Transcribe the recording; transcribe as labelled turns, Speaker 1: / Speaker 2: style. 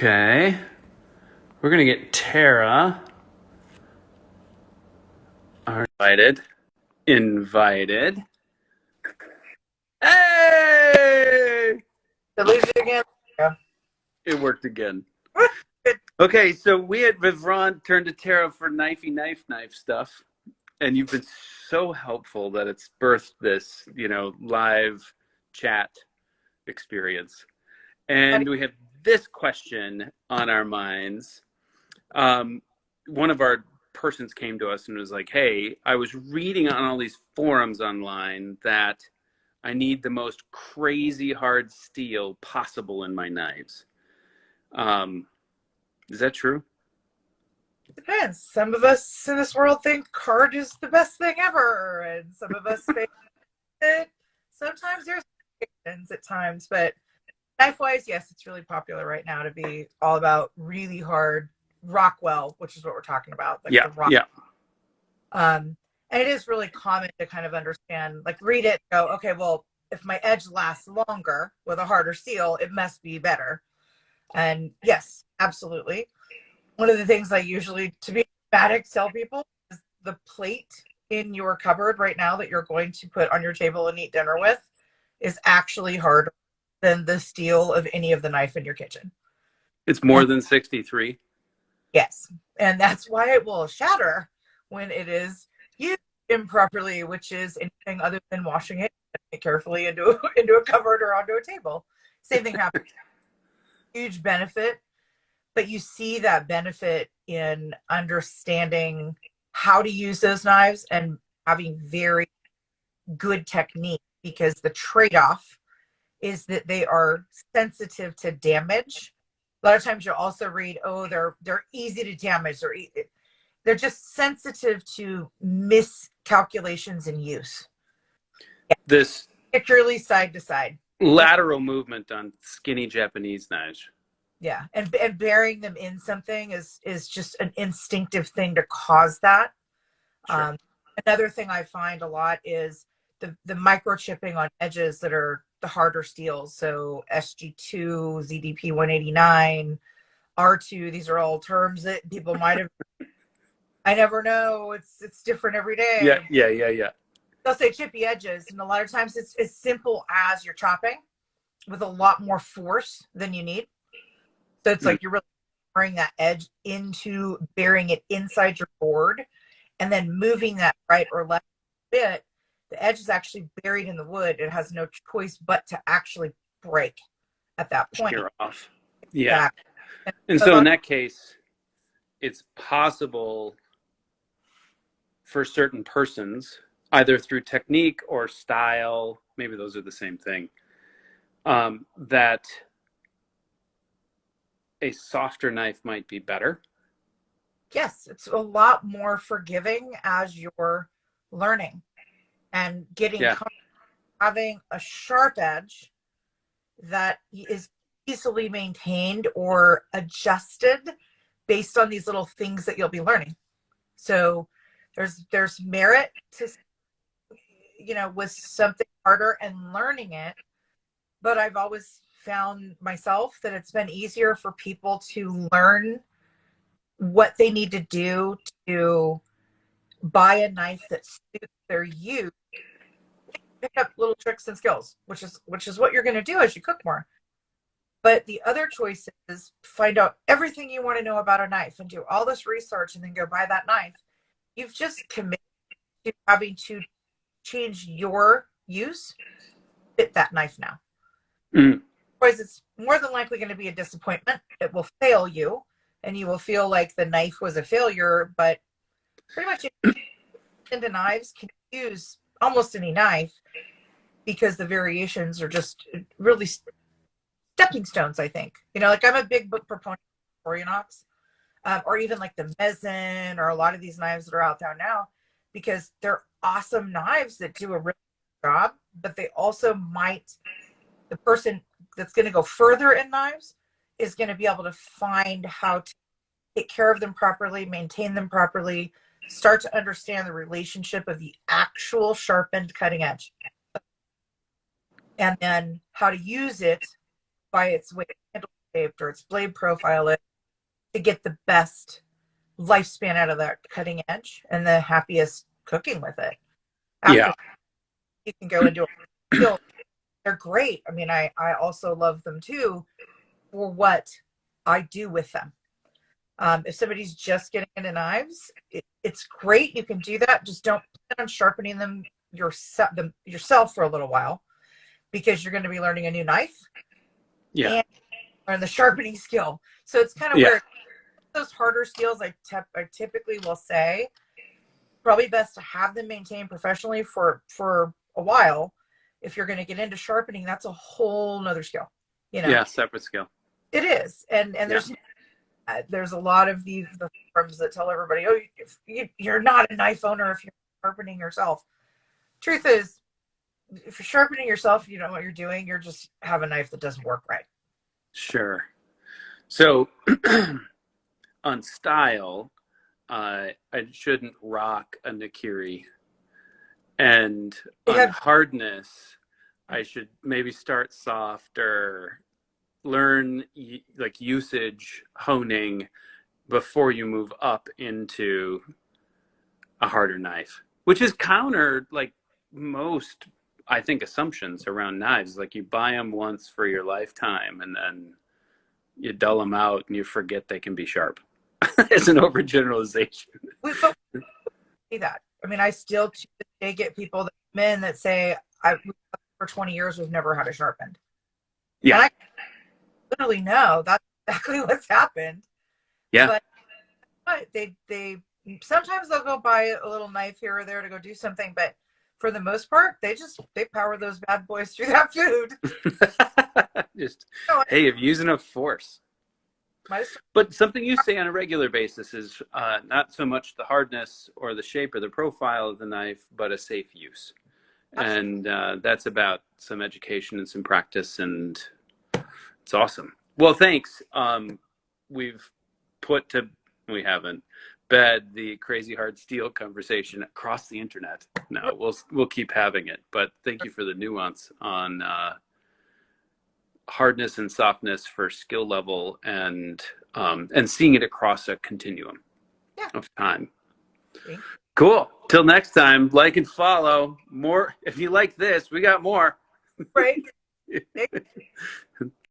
Speaker 1: Okay. We're going to get Tara invited. Invited. Hey!
Speaker 2: Did I lose you again? Yeah.
Speaker 1: It worked again. Okay, so we at Vivron turned to Tara for knifey knife stuff, and you've been so helpful that it's birthed this, live chat experience. And we have this question on our minds. One of our persons came to us and was like, hey, I was reading on all these forums online that I need the most crazy hard steel possible in my knives. Is that true?
Speaker 2: Depends. Some of us in this world think hard is the best thing ever, and some of us think that sometimes there's exceptions at times. But knife-wise, yes, it's really popular right now to be all about really hard Rockwell, which is what we're talking about. Like the Rock.
Speaker 1: Yeah.
Speaker 2: And it is really common to kind of understand, like read it, go, okay, well, if my edge lasts longer with a harder steel, it must be better. And yes, absolutely. One of the things I usually, to be dramatic, tell people is the plate in your cupboard right now that you're going to put on your table and eat dinner with is actually harder than the steel of any of the knife in your kitchen.
Speaker 1: It's more than 63.
Speaker 2: Yes. And that's why it will shatter when it is used improperly, which is anything other than washing it carefully into a cupboard or onto a table. Same thing happens. Huge benefit. But you see that benefit in understanding how to use those knives and having very good technique, because the trade-off is that they are sensitive to damage. A lot of times you'll also read, oh, they're easy to damage. They're just sensitive to miscalculations in use. Yeah.
Speaker 1: This
Speaker 2: Particularly side to side.
Speaker 1: Lateral movement on skinny Japanese knives.
Speaker 2: Yeah, and burying them in something is just an instinctive thing to cause that.
Speaker 1: Sure.
Speaker 2: Another thing I find a lot is the microchipping on edges that are the harder steels. So SG2, ZDP 189, R2. These are all terms that people might have. I never know. It's different every day.
Speaker 1: Yeah.
Speaker 2: They'll say chippy edges, and a lot of times it's as simple as you're chopping with a lot more force than you need. So it's like you're really burying that edge into burying it inside your board and then moving that right or left bit. The edge is actually buried in the wood. It has no choice but to actually break at that point.
Speaker 1: Shear off. Yeah. And so in that case, it's possible for certain persons, either through technique or style, maybe those are the same thing, that a softer knife might be better.
Speaker 2: Yes, it's a lot more forgiving as you're learning and getting having a sharp edge that is easily maintained or adjusted based on these little things that you'll be learning. So there's merit to, with something harder and learning it. But I've always found myself that it's been easier for people to learn what they need to do to buy a knife that suits their use, pick up little tricks and skills, which is what you're going to do as you cook more. But the other choice is find out everything you want to know about a knife and do all this research and then go buy that knife. You've just committed to having to change your use, fit that knife now. Otherwise, it's more than likely going to be a disappointment. It will fail you, and you will feel like the knife was a failure. But pretty much into knives can use almost any knife because the variations are just really stepping stones, I think. Like I'm a big book proponent of Victorinox, or even like the Mezen or a lot of these knives that are out there now, because they're awesome knives that do a really good job, but they also the person that's going to go further in knives is going to be able to find how to take care of them properly, maintain them properly, start to understand the relationship of the actual sharpened cutting edge, and then how to use it by its weight, shaped or its blade profile is to get the best lifespan out of that cutting edge and the happiest cooking with it. After
Speaker 1: Yeah.
Speaker 2: you can go into a skill, they're great. I mean, I also love them too for what I do with them. If somebody's just getting into knives, it's great. You can do that. Just don't plan on sharpening them yourself for a little while, because you're going to be learning a new knife
Speaker 1: Yeah.
Speaker 2: and learn the sharpening skill. So it's kind of
Speaker 1: Yeah.
Speaker 2: weird. Those harder skills, I typically will say, probably best to have them maintained professionally for a while. If you're going to get into sharpening, that's a whole nother skill.
Speaker 1: Yeah. Separate skill.
Speaker 2: It is, and there's a lot of the firms that tell everybody, oh, you're not a knife owner if you're sharpening yourself. Truth is, if you're sharpening yourself, you know what you're doing. You're just have a knife that doesn't work right.
Speaker 1: Sure. So on style, I shouldn't rock a Nakiri. And on hardness, I should maybe start soft or learn like usage honing before you move up into a harder knife, which is counter like most, I think, assumptions around knives. Like you buy them once for your lifetime and then you dull them out and you forget they can be sharp. It's an overgeneralization.
Speaker 2: We see that. I mean, I still to this day get people that come in that say, for 20 years, we've never had it sharpened.
Speaker 1: Yeah.
Speaker 2: And I literally know that's exactly what's happened.
Speaker 1: Yeah.
Speaker 2: But they sometimes they'll go buy a little knife here or there to go do something, but for the most part, they power those bad boys through that food.
Speaker 1: Just, hey, if you're using a force. But something you say on a regular basis is not so much the hardness or the shape or the profile of the knife, but a safe use. Absolutely. And that's about some education and some practice, and it's awesome. Well, thanks. We haven't bed the crazy hard steel conversation across the internet. No, we'll keep having it. But thank you for the nuance on hardness and softness for skill level and seeing it across a continuum of time. Cool. Till next time, like and follow. More if you like this, we got more.
Speaker 2: Right.